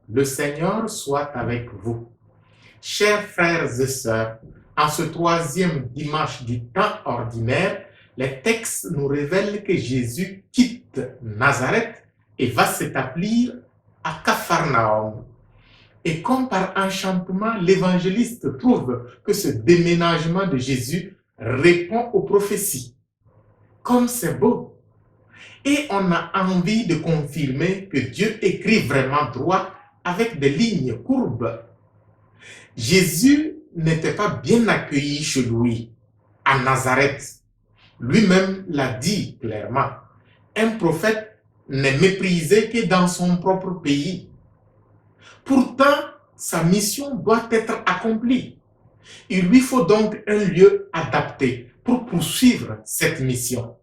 Le Seigneur soit avec vous. Chers frères et sœurs, en ce troisième dimanche du temps ordinaire, les textes nous révèlent que Jésus quitte Nazareth et va s'établir à Capharnaüm. Et comme par enchantement, l'évangéliste trouve que ce déménagement de Jésus répond aux prophéties. Comme c'est beau! Et on a envie de confirmer que Dieu écrit vraiment droit avec des lignes courbes. Jésus n'était pas bien accueilli chez lui, à Nazareth. Lui-même l'a dit clairement. Un prophète n'est méprisé que dans son propre pays. Pourtant, sa mission doit être accomplie. Il lui faut donc un lieu adapté pour poursuivre cette mission.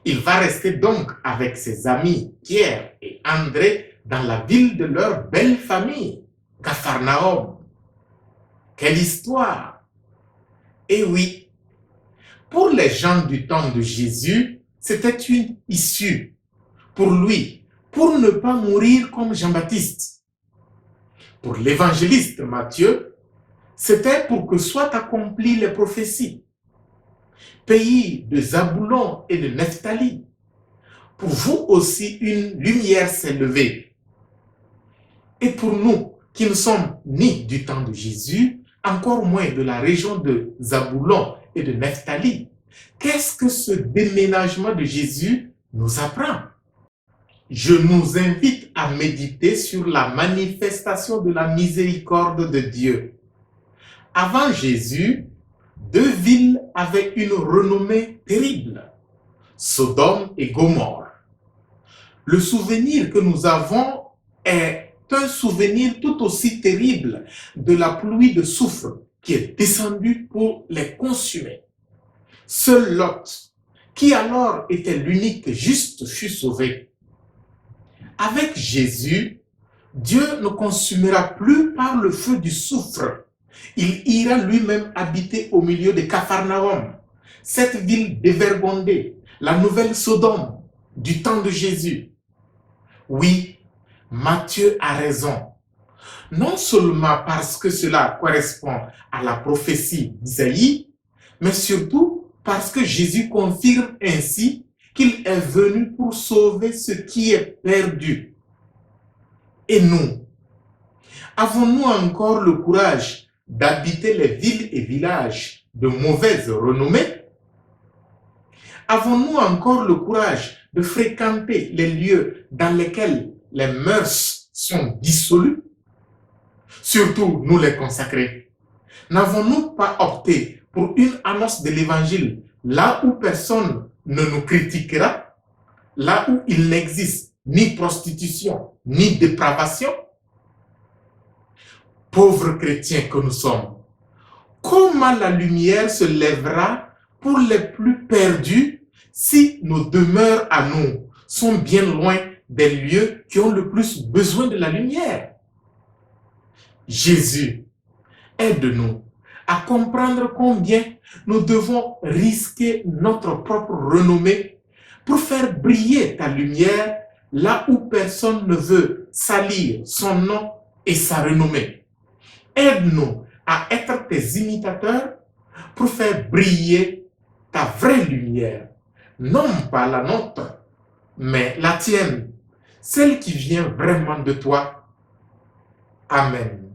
Il va rester donc avec ses amis Pierre et André dans la ville de leur belle famille, Capharnaüm. Quelle histoire! Et oui, pour les gens du temps de Jésus, c'était une issue pour lui, pour ne pas mourir comme Jean-Baptiste. Pour l'évangéliste Matthieu, c'était pour que soient accomplies les prophéties. Pays de Zaboulon et de Nephtali, pour vous aussi une lumière s'est levée. Et pour nous qui ne sommes ni du temps de Jésus, encore moins de la région de Zaboulon et de Nephtali, qu'est-ce que ce déménagement de Jésus nous apprend? Je nous invite à méditer sur la manifestation de la miséricorde de Dieu. Avant Jésus, deux villes avaient une renommée terrible, Sodome et Gomorrhe. Le souvenir que nous avons est un souvenir tout aussi terrible de la pluie de soufre qui est descendue pour les consumer. Seul Lot, qui alors était l'unique juste, fut sauvé. Avec Jésus, Dieu ne consumera plus par le feu du soufre. Il ira lui-même habiter au milieu de Capharnaüm, cette ville dévergondée, la nouvelle Sodome du temps de Jésus. Oui, Matthieu a raison. Non seulement parce que cela correspond à la prophétie d'Isaïe, mais surtout parce que Jésus confirme ainsi qu'il est venu pour sauver ce qui est perdu. Et nous, avons-nous encore le courage d'habiter les villes et villages de mauvaise renommée? Avons-nous encore le courage de fréquenter les lieux dans lesquels les mœurs sont dissolues? Surtout nous les consacrés. N'avons-nous pas opté pour une annonce de l'évangile là où personne ne nous critiquera, là où il n'existe ni prostitution, ni dépravation? Pauvres chrétiens que nous sommes, comment la lumière se lèvera pour les plus perdus si nos demeures à nous sont bien loin des lieux qui ont le plus besoin de la lumière? Jésus, aide-nous à comprendre combien nous devons risquer notre propre renommée pour faire briller ta lumière là où personne ne veut salir son nom et sa renommée. Aide-nous à être tes imitateurs pour faire briller ta vraie lumière, non pas la nôtre, mais la tienne, celle qui vient vraiment de toi. Amen.